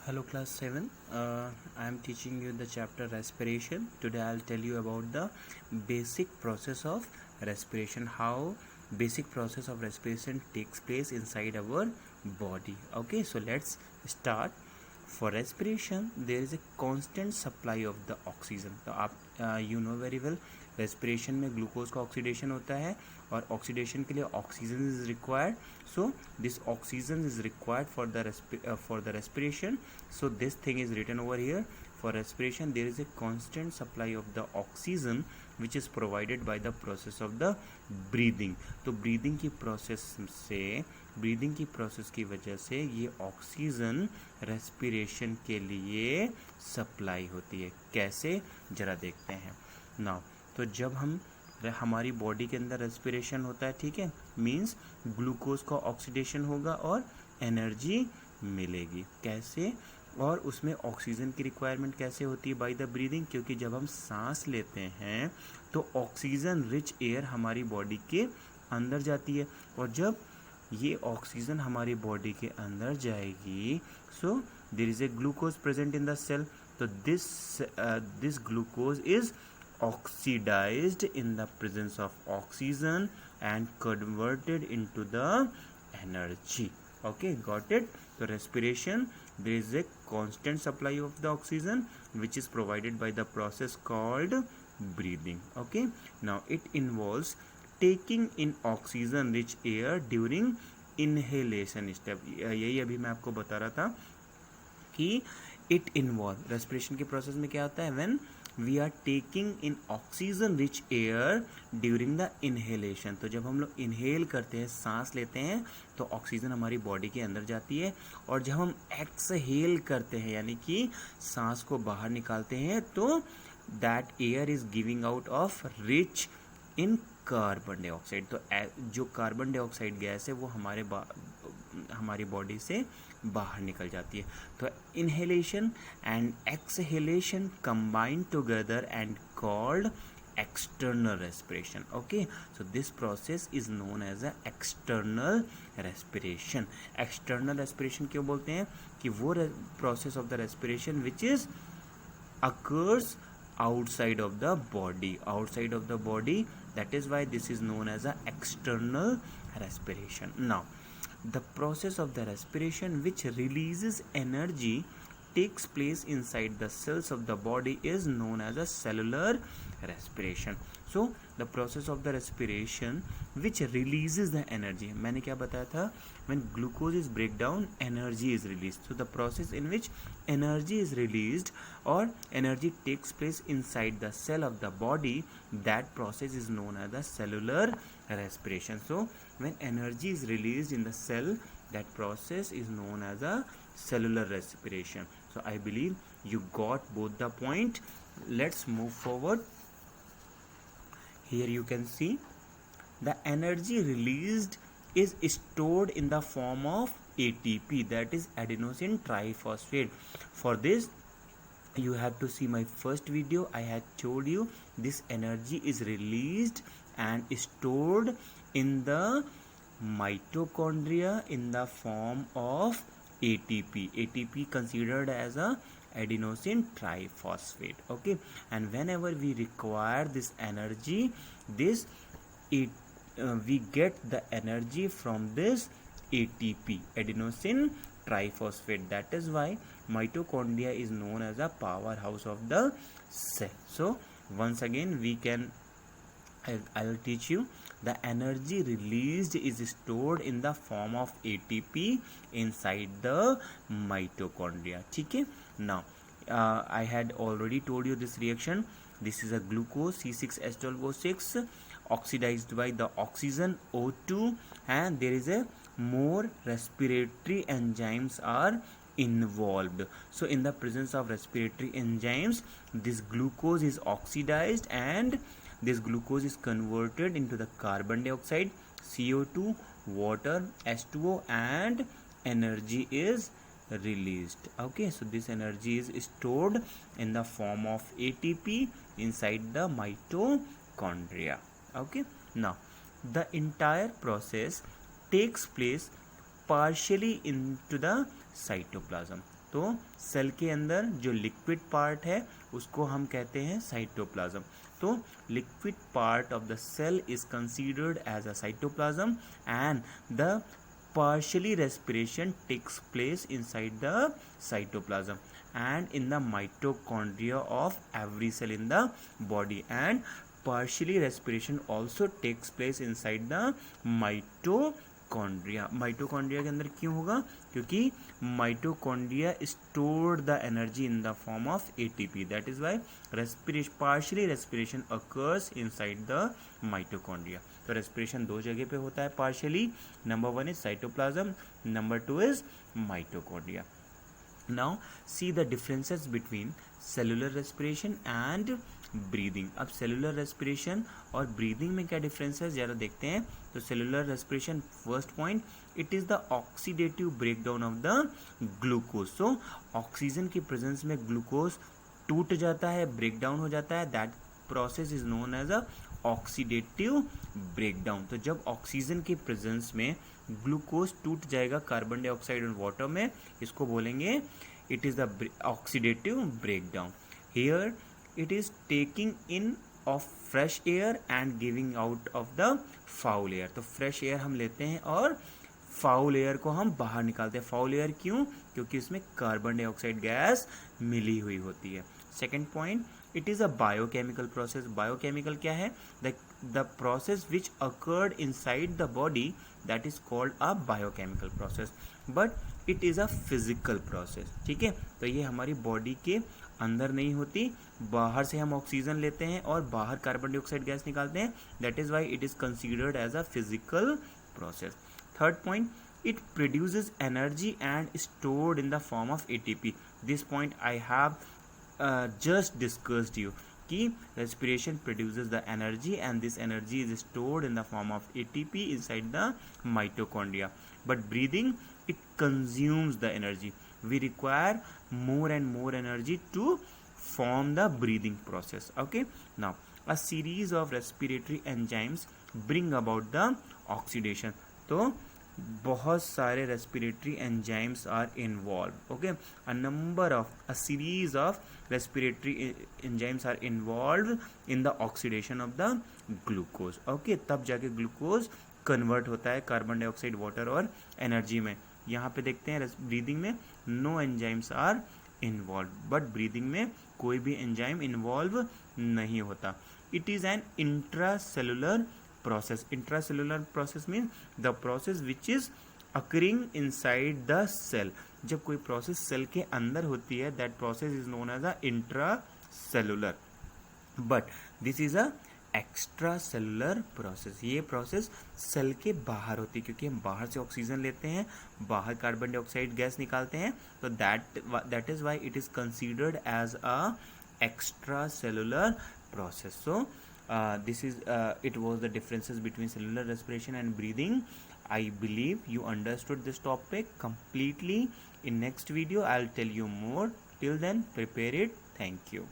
Hello class 7. I am teaching you the chapter respiration. Today I'll tell you about the basic process of respiration, how basic process of respiration takes place inside our body. Okay, so let's start. For respiration there is a constant supply of the oxygen. तो आप you know very well respiration में glucose का oxidation होता है और oxidation के लिए oxygen is required. So this oxygen is required for the respiration. So this thing is written over here. For respiration there is a constant supply of the oxygen which is provided by the process of the breathing. तो breathing की process की वजह से ये oxygen respiration के लिए supply होती है. कैसे, जरा देखते हैं. नाउ तो जब हमारी बॉडी के अंदर रेस्पिरेशन होता है, ठीक है, मीन्स ग्लूकोज का ऑक्सीडेशन होगा और एनर्जी मिलेगी. कैसे, और उसमें ऑक्सीजन की रिक्वायरमेंट कैसे होती है? By the breathing. क्योंकि जब हम सांस लेते हैं तो ऑक्सीजन रिच एयर हमारी बॉडी के अंदर जाती है और जब ये ऑक्सीजन हमारी बॉडी के अंदर जाएगी, so there is a glucose present in the cell. तो this glucose is oxidized in the presence of oxygen and converted into the energy. Okay, got it? So respiration, there is a constant supply of the oxygen which is provided by the process called breathing. Okay, now it involves taking in oxygen rich air during inhalation step. यही अभी मैं आपको बता रहा था कि it involve respiration के process में क्या होता है? when we are taking in oxygen rich air during the inhalation. तो जब हम लोग इनहेल करते हैं, सांस लेते हैं, तो ऑक्सीजन हमारी बॉडी के अंदर जाती है और जब हम एक्सहेल करते हैं यानी कि सांस को बाहर निकालते हैं, तो that air is giving out of rich in carbon dioxide. तो जो कार्बन डाइऑक्साइड गैस है वो हमारी बॉडी से बाहर निकल जाती है. तो inhalation and exhalation combined together and called external respiration. Okay, so this process is known as a external respiration. External respiration क्यों बोलते हैं? कि वो process of the respiration which is occurs outside of the body, that is why this is known as a external respiration. Now the process of the respiration which releases energy takes place inside the cells of the body is known as a cellular respiration. So the process of the respiration which releases the energy, मैंने क्या बताया था? when glucose is break down, energy is released. So the process in which energy is released or energy takes place inside the cell of the body, that process is known as the cellular respiration. So when energy is released in the cell, that process is known as a cellular respiration. So I believe you got both the point. Let's move forward. Here you can see the energy released is stored in the form of ATP, that is adenosine triphosphate. For this you have to see my first video. I had told you this energy is released and stored in the mitochondria in the form of ATP. ATP considered as a adenosine triphosphate. Okay, and whenever we require this energy, we get the energy from this ATP, adenosine triphosphate. That is why mitochondria is known as a powerhouse of the cell. So once again I'll teach you. The energy released is stored in the form of ATP inside the mitochondria. ठीक है? Now I had already told you this reaction. This is a glucose C6H12O6 oxidized by the oxygen O2, and there is a more respiratory enzymes are involved. So in the presence of respiratory enzymes, this glucose is oxidized and this glucose is converted into the carbon dioxide, CO2, water, H2O, and energy is released. Okay, so this energy is stored in the form of ATP inside the mitochondria. Okay, now the entire process takes place partially into the cytoplasm. तो cell के अंदर जो liquid part है उसको हम कहते हैं cytoplasm. तो liquid part of the cell is considered as a cytoplasm and the partially respiration takes place inside the cytoplasm and in the mitochondria of every cell in the body, and partially respiration also takes place inside the mitochondria। Mitochondria के अंदर क्यों होगा? क्योंकि mitochondria store the energy in the form of ATP, that is Y respiration partially respiration occurs inside the mitochondria. तो respiration दो जगह पे होता है partially, number one is cytoplasm, number two is mitochondria. Now see the differences between cellular respiration and breathing. अब cellular respiration और breathing में क्या डिफरेंस है ज़रा देखते हैं। तो cellular respiration, first point, it is the oxidative breakdown of the glucose. So oxygen की प्रेजेंस में ग्लूकोज टूट जाता है, ब्रेकडाउन हो जाता है, that process is known as a oxidative breakdown. तो जब ऑक्सीजन की प्रेजेंस में ग्लूकोज टूट जाएगा कार्बन डाइऑक्साइड और वाटर में, इसको बोलेंगे it is the oxidative breakdown. Here it is taking in of fresh air and giving out of the foul air। तो fresh air हम लेते हैं और फाउल एयर को हम बाहर निकालते हैं। फाउल एयर क्यों? क्योंकि इसमें कार्बन डाइऑक्साइड गैस मिली हुई होती है। Second point, it is a biochemical process. Biochemical क्या है? The process which occurred inside the body, that is called a biochemical process, but it is a physical process. ठीक है, तो ये हमारी बॉडी के अंदर नहीं होती, बाहर से हम ऑक्सीजन लेते हैं और बाहर कार्बन डाइऑक्साइड गैस निकालते हैं, that is why it is considered as a physical process. Third point, it produces energy and stored in the form of ATP। this point I have just discussed you कि respiration produces the energy and this energy is stored in the form of ATP inside the mitochondria, but breathing, it consumes the energy। we require more and more energy to form the breathing process। okay, now a series of respiratory enzymes bring about the oxidation। तो बहुत सारे respiratory enzymes are involve. Okay, a series of respiratory enzymes are involve in the oxidation of the glucose. Okay, तब जाके glucose convert होता है carbon dioxide, water और energy में। यहाँ पे देखते हैं ब्रीदिंग में no enzymes are involve, but breathing में कोई भी एंजाइम इन्वॉल्व नहीं होता। It is an intracellular process। intracellular process means the process which is occurring inside the cell। जब कोई प्रोसेस सेल के अंदर होती है, that process is known as a intracellular, but this is a extracellular process। ये process cell के बाहर होती है, क्योंकि हम बाहर से ऑक्सीजन लेते हैं, बाहर कार्बन डाइऑक्साइड गैस निकालते हैं, तो that is why it is considered as a extracellular process। so it was the differences between cellular respiration and breathing। I believe you understood this topic completely। in next video I'll tell you more. Till then, prepare it. Thank you।